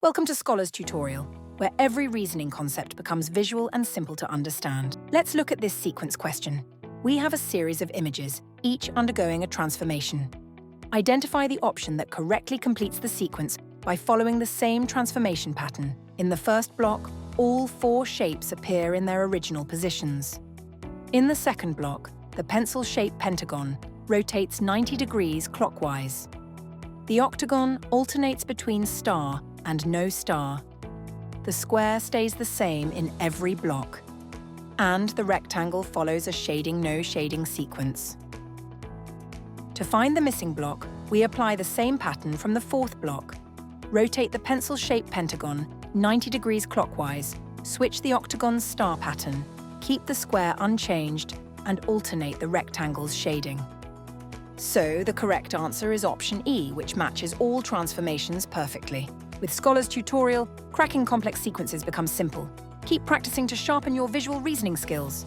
Welcome to Scholar's Tutorial, where every reasoning concept becomes visual and simple to understand. Let's look at this sequence question. We have a series of images, each undergoing a transformation. Identify the option that correctly completes the sequence by following the same transformation pattern. In the first block, all 4 shapes appear in their original positions. In the second block, the pencil-shaped pentagon rotates 90 degrees clockwise. The octagon alternates between star and no star. The square stays the same in every block. And the rectangle follows a shading-no shading sequence. To find the missing block, we apply the same pattern from the 4th block. Rotate the pencil-shaped pentagon 90 degrees clockwise, switch the octagon's star pattern, keep the square unchanged, and alternate the rectangle's shading. So the correct answer is option E, which matches all transformations perfectly. With Scholar's Tutorial, cracking complex sequences becomes simple. Keep practicing to sharpen your visual reasoning skills.